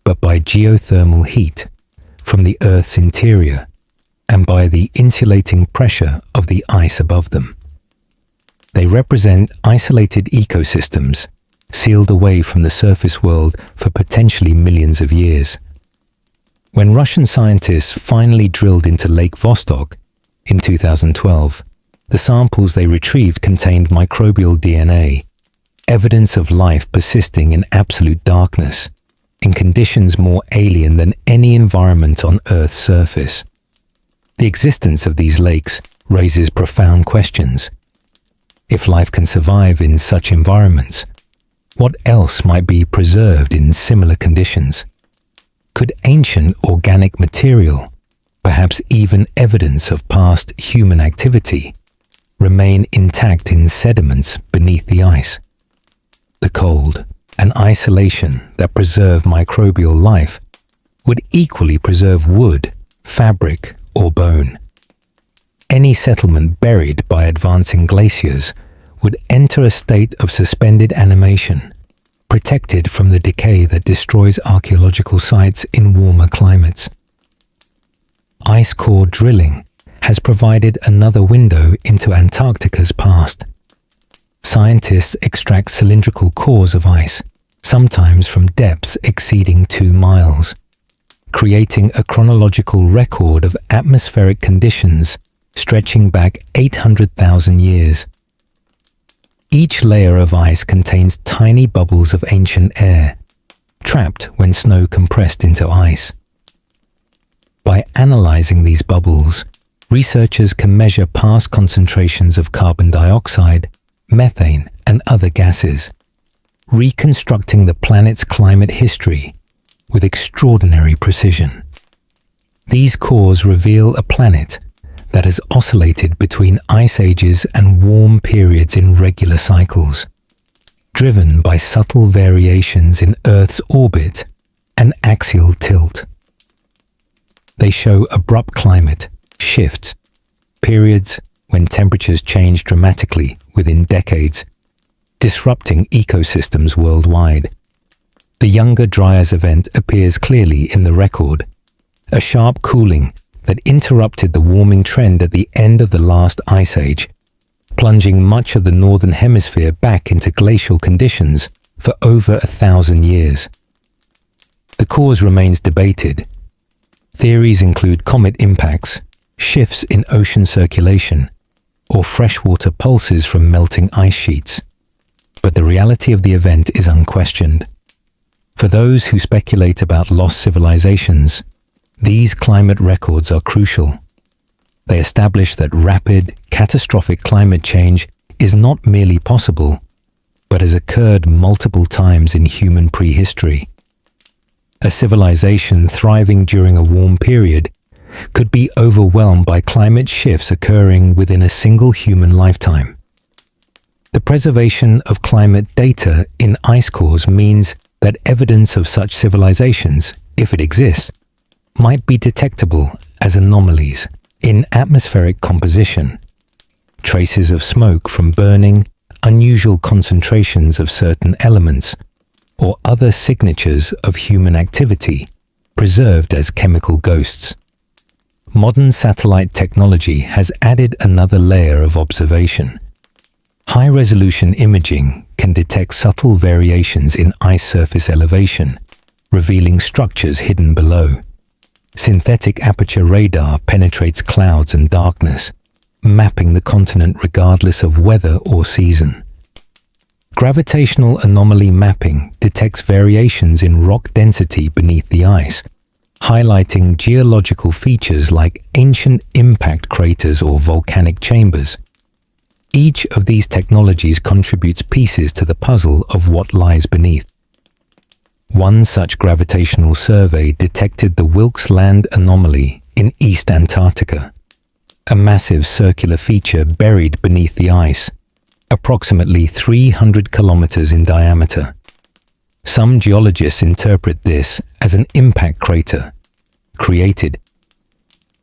but by geothermal heat from the Earth's interior and by the insulating pressure of the ice above them. They represent isolated ecosystems sealed away from the surface world for potentially millions of years. When Russian scientists finally drilled into Lake Vostok in 2012, the samples they retrieved contained microbial DNA, evidence of life persisting in absolute darkness, in conditions more alien than any environment on Earth's surface. The existence of these lakes raises profound questions. If life can survive in such environments, what else might be preserved in similar conditions? Could ancient organic material, perhaps even evidence of past human activity, remain intact in sediments beneath the ice? The cold and isolation that preserve microbial life would equally preserve wood, fabric, or bone. Any settlement buried by advancing glaciers would enter a state of suspended animation, protected from the decay that destroys archaeological sites in warmer climates. Ice core drilling has provided another window into Antarctica's past. Scientists extract cylindrical cores of ice, sometimes from depths exceeding 2 miles, creating a chronological record of atmospheric conditions stretching back 800,000 years. Each layer of ice contains tiny bubbles of ancient air, trapped when snow compressed into ice. By analyzing these bubbles, researchers can measure past concentrations of carbon dioxide, methane, and other gases, reconstructing the planet's climate history with extraordinary precision. These cores reveal a planet that has oscillated between ice ages and warm periods in regular cycles, driven by subtle variations in Earth's orbit and axial tilt. They show abrupt climate shifts, periods when temperatures change dramatically within decades, disrupting ecosystems worldwide. The Younger Dryas event appears clearly in the record, a sharp cooling that interrupted the warming trend at the end of the last ice age, plunging much of the northern hemisphere back into glacial conditions for over 1,000 years. The cause remains debated. Theories include comet impacts, shifts in ocean circulation, or freshwater pulses from melting ice sheets. But the reality of the event is unquestioned. For those who speculate about lost civilizations, these climate records are crucial. They establish that rapid, catastrophic climate change is not merely possible, but has occurred multiple times in human prehistory. A civilization thriving during a warm period could be overwhelmed by climate shifts occurring within a single human lifetime. The preservation of climate data in ice cores means that evidence of such civilizations, if it exists, might be detectable as anomalies in atmospheric composition, traces of smoke from burning, unusual concentrations of certain elements, or other signatures of human activity preserved as chemical ghosts. Modern satellite technology has added another layer of observation. High-resolution imaging can detect subtle variations in ice surface elevation, revealing structures hidden below. Synthetic aperture radar penetrates clouds and darkness, mapping the continent regardless of weather or season. Gravitational anomaly mapping detects variations in rock density beneath the ice, highlighting geological features like ancient impact craters or volcanic chambers. Each of these technologies contributes pieces to the puzzle of what lies beneath. One such gravitational survey detected the Wilkes Land anomaly in East Antarctica, a massive circular feature buried beneath the ice, approximately 300 kilometers in diameter. Some geologists interpret this as an impact crater created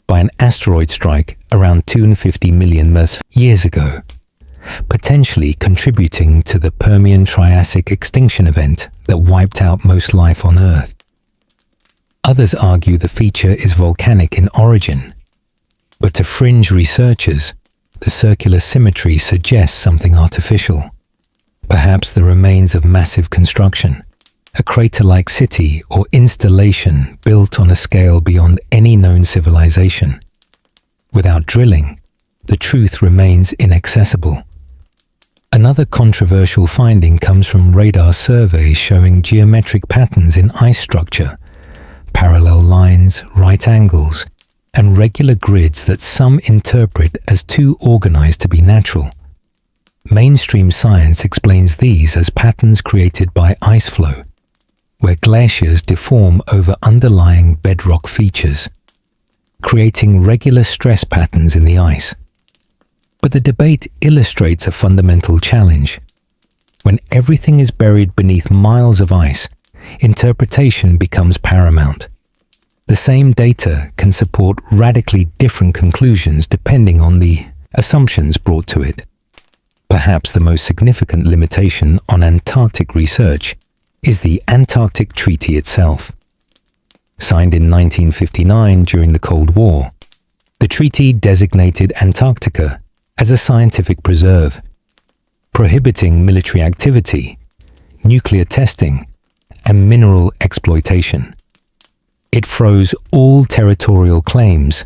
by an asteroid strike around 250 million years ago, potentially contributing to the Permian-Triassic extinction event that wiped out most life on Earth. Others argue the feature is volcanic in origin, but to fringe researchers, the circular symmetry suggests something artificial, perhaps the remains of massive construction, a crater-like city or installation built on a scale beyond any known civilization. Without drilling, the truth remains inaccessible. Another controversial finding comes from radar surveys showing geometric patterns in ice structure, parallel lines, right angles, and regular grids that some interpret as too organized to be natural. Mainstream science explains these as patterns created by ice flow, where glaciers deform over underlying bedrock features, creating regular stress patterns in the ice. But the debate illustrates a fundamental challenge. When everything is buried beneath miles of ice, interpretation becomes paramount. The same data can support radically different conclusions depending on the assumptions brought to it. Perhaps the most significant limitation on Antarctic research is the Antarctic Treaty itself. Signed in 1959 during the Cold War, the treaty designated Antarctica as a scientific preserve, prohibiting military activity, nuclear testing, and mineral exploitation. It froze all territorial claims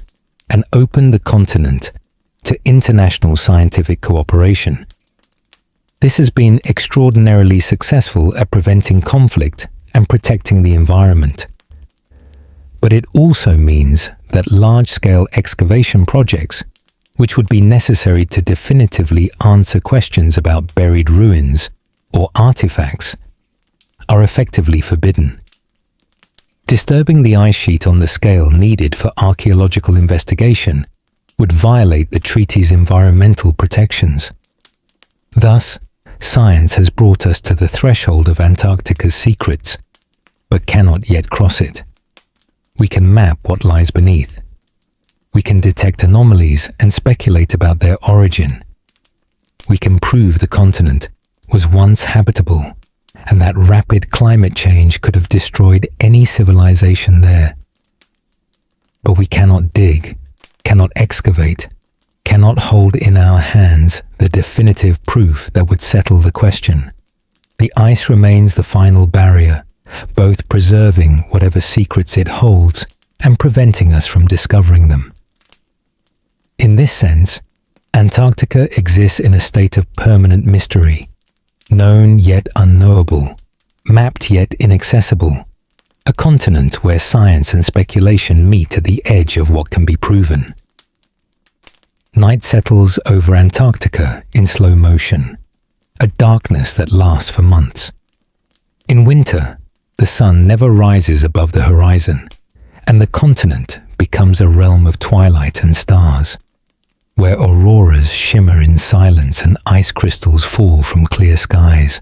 and opened the continent to international scientific cooperation. This has been extraordinarily successful at preventing conflict and protecting the environment. But it also means that large-scale excavation projects, which would be necessary to definitively answer questions about buried ruins or artifacts, are effectively forbidden. Disturbing the ice sheet on the scale needed for archaeological investigation would violate the treaty's environmental protections. Thus, science has brought us to the threshold of Antarctica's secrets, but cannot yet cross it. We can map what lies beneath. We can detect anomalies and speculate about their origin. We can prove the continent was once habitable and that rapid climate change could have destroyed any civilization there. But we cannot dig, cannot excavate, cannot hold in our hands the definitive proof that would settle the question. The ice remains the final barrier, both preserving whatever secrets it holds and preventing us from discovering them. In this sense, Antarctica exists in a state of permanent mystery, known yet unknowable, mapped yet inaccessible, a continent where science and speculation meet at the edge of what can be proven. Night settles over Antarctica in slow motion, a darkness that lasts for months. In winter, the sun never rises above the horizon, and the continent becomes a realm of twilight and stars, where auroras shimmer in silence and ice crystals fall from clear skies.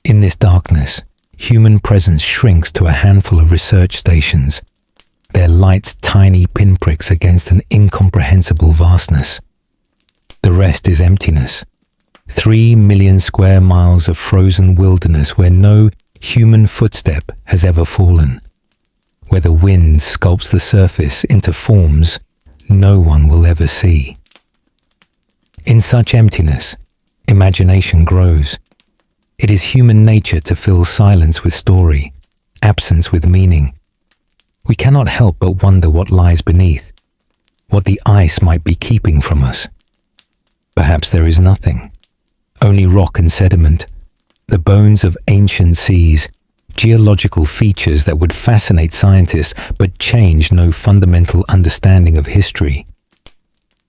In this darkness, human presence shrinks to a handful of research stations, their lights tiny pinpricks against an incomprehensible vastness. The rest is emptiness, 3 million square miles of frozen wilderness where no human footstep has ever fallen, where the wind sculpts the surface into forms no one will ever see. In such emptiness, imagination grows. It is human nature to fill silence with story, absence with meaning. We cannot help but wonder what lies beneath, what the ice might be keeping from us. Perhaps there is nothing, only rock and sediment, the bones of ancient seas, geological features that would fascinate scientists but change no fundamental understanding of history.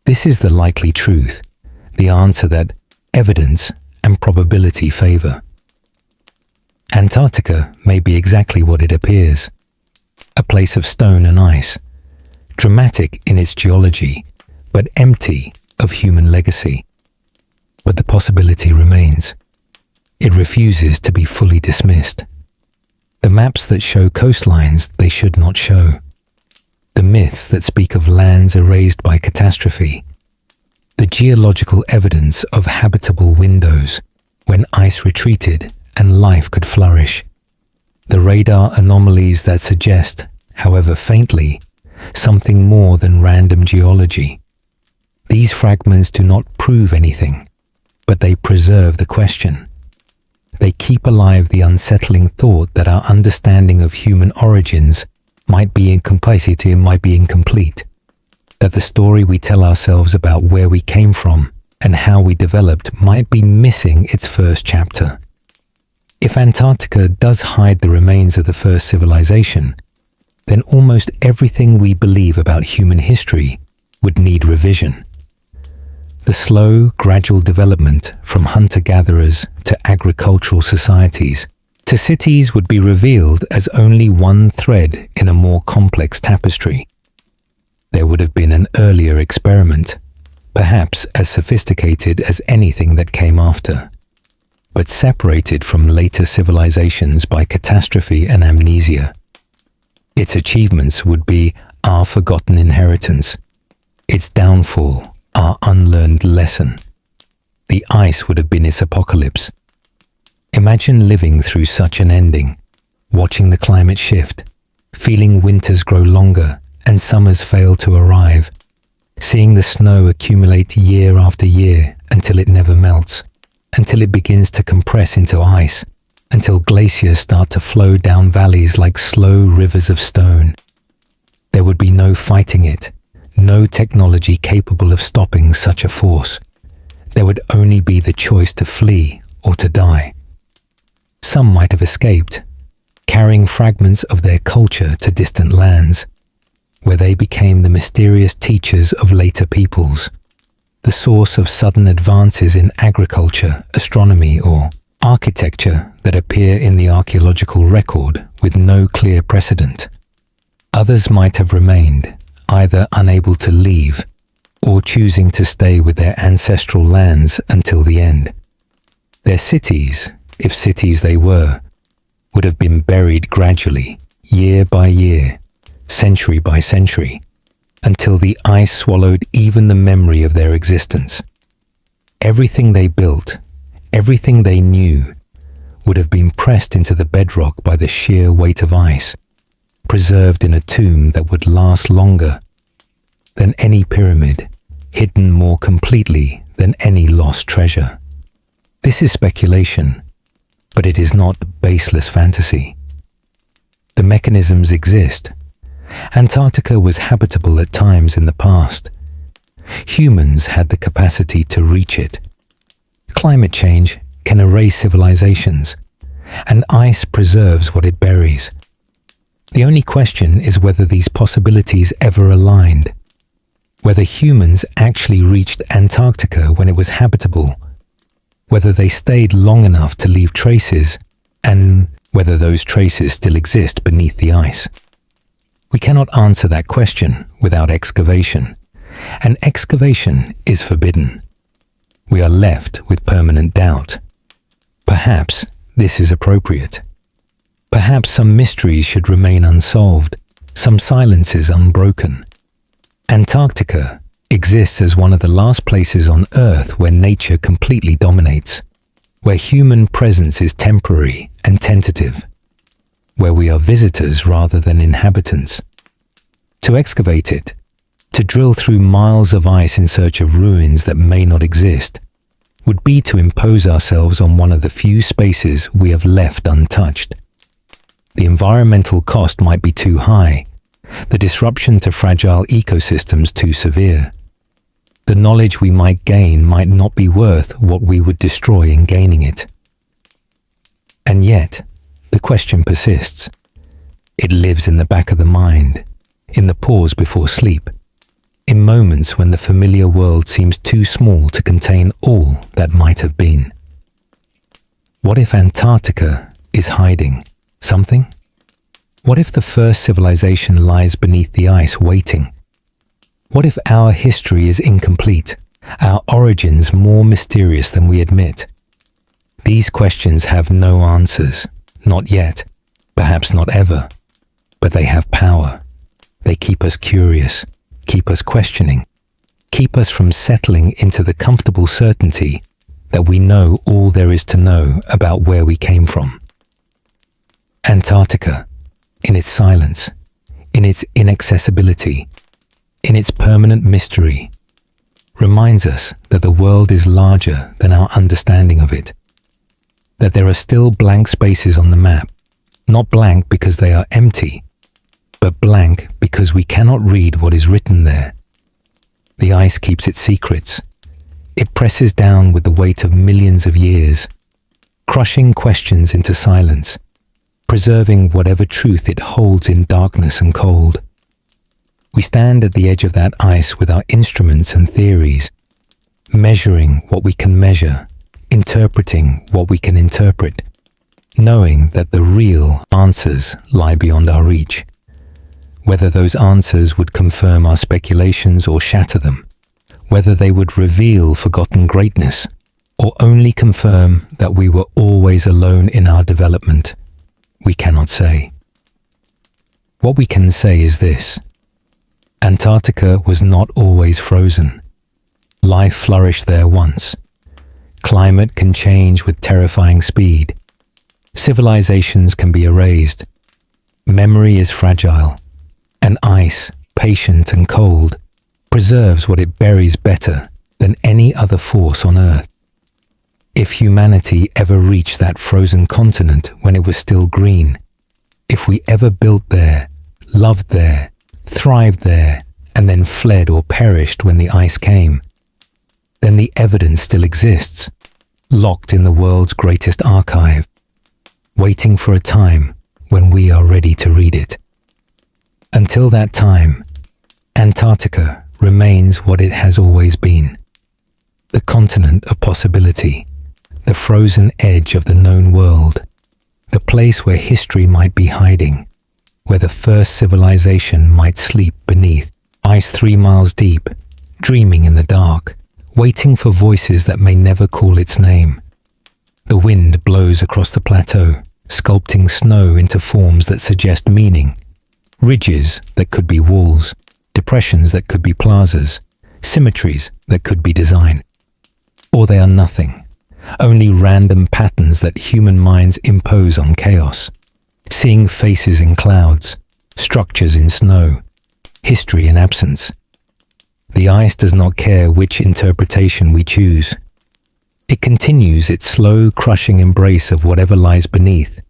This is the likely truth, the answer that evidence and probability favor. Antarctica may be exactly what it appears, a place of stone and ice, dramatic in its geology, but empty of human legacy. But the possibility remains. It refuses to be fully dismissed. The maps that show coastlines they should not show. The myths that speak of lands erased by catastrophe. The geological evidence of habitable windows when ice retreated and life could flourish. The radar anomalies that suggest, however faintly, something more than random geology. These fragments do not prove anything, but they preserve the question. They keep alive the unsettling thought that our understanding of human origins might be incomplete, that the story we tell ourselves about where we came from and how we developed might be missing its first chapter. If Antarctica does hide the remains of the first civilization, then almost everything we believe about human history would need revision. The slow, gradual development from hunter-gatherers to agricultural societies to cities would be revealed as only one thread in a more complex tapestry. There would have been an earlier experiment, perhaps as sophisticated as anything that came after, but separated from later civilizations by catastrophe and amnesia. Its achievements would be our forgotten inheritance, its downfall our unlearned lesson. The ice would have been its apocalypse. Imagine living through such an ending, watching the climate shift, feeling winters grow longer and summers fail to arrive, seeing the snow accumulate year after year until it never melts, until it begins to compress into ice, until glaciers start to flow down valleys like slow rivers of stone. There would be no fighting it, no technology capable of stopping such a force. There would only be the choice to flee or to die. Some might have escaped, carrying fragments of their culture to distant lands, where they became the mysterious teachers of later peoples, the source of sudden advances in agriculture, astronomy, or architecture that appear in the archaeological record with no clear precedent. Others might have remained, either unable to leave or choosing to stay with their ancestral lands until the end. Their cities, if cities they were, would have been buried gradually, year by year, century by century, until the ice swallowed even the memory of their existence. Everything they built, everything they knew, would have been pressed into the bedrock by the sheer weight of ice, preserved in a tomb that would last longer than any pyramid, hidden more completely than any lost treasure. This is speculation, but it is not baseless fantasy. The mechanisms exist. Antarctica was habitable at times in the past. Humans had the capacity to reach it. Climate change can erase civilizations, and ice preserves what it buries. The only question is whether these possibilities ever aligned, whether humans actually reached Antarctica when it was habitable, whether they stayed long enough to leave traces, and whether those traces still exist beneath the ice. We cannot answer that question without excavation, and excavation is forbidden. We are left with permanent doubt. Perhaps this is appropriate. Perhaps some mysteries should remain unsolved, some silences unbroken. Antarctica exists as one of the last places on Earth where nature completely dominates, where human presence is temporary and tentative, where we are visitors rather than inhabitants. To excavate it, to drill through miles of ice in search of ruins that may not exist, would be to impose ourselves on one of the few spaces we have left untouched. The environmental cost might be too high, the disruption to fragile ecosystems too severe. The knowledge we might gain might not be worth what we would destroy in gaining it. And yet, the question persists. It lives in the back of the mind, in the pause before sleep, in moments when the familiar world seems too small to contain all that might have been. What if Antarctica is hiding something? What if the first civilization lies beneath the ice waiting? What if our history is incomplete, our origins more mysterious than we admit? These questions have no answers, not yet, perhaps not ever, but they have power. They keep us curious, keep us questioning, keep us from settling into the comfortable certainty that we know all there is to know about where we came from. Antarctica, in its silence, in its inaccessibility, in its permanent mystery, reminds us that the world is larger than our understanding of it, that there are still blank spaces on the map, not blank because they are empty, but blank because we cannot read what is written there. The ice keeps its secrets. It presses down with the weight of millions of years, crushing questions into silence, preserving whatever truth it holds in darkness and cold. We stand at the edge of that ice with our instruments and theories, measuring what we can measure, interpreting what we can interpret, knowing that the real answers lie beyond our reach. Whether those answers would confirm our speculations or shatter them, whether they would reveal forgotten greatness, or only confirm that we were always alone in our development, we cannot say. What we can say is this: Antarctica was not always frozen. Life flourished there once. Climate can change with terrifying speed, Civilizations can be erased. Memory is fragile, and ice, patient and cold, preserves what it buries better than any other force on Earth. If humanity ever reached that frozen continent when it was still green, if we ever built there, loved there, thrived there, and then fled or perished when the ice came, then the evidence still exists, locked in the world's greatest archive, waiting for a time when we are ready to read it. Until that time, Antarctica remains what it has always been, the continent of possibility, the frozen edge of the known world, the place where history might be hiding, where the first civilization might sleep beneath, ice 3 miles deep, dreaming in the dark, waiting for voices that may never call its name. The wind blows across the plateau, sculpting snow into forms that suggest meaning, ridges that could be walls, depressions that could be plazas, symmetries that could be design. Or they are nothing, only random patterns that human minds impose on chaos, seeing faces in clouds, structures in snow, history in absence. The ice does not care which interpretation we choose. It continues its slow, crushing embrace of whatever lies beneath,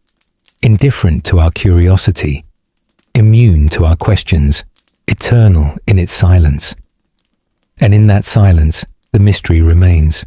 indifferent to our curiosity, immune to our questions, eternal in its silence. And in that silence, the mystery remains.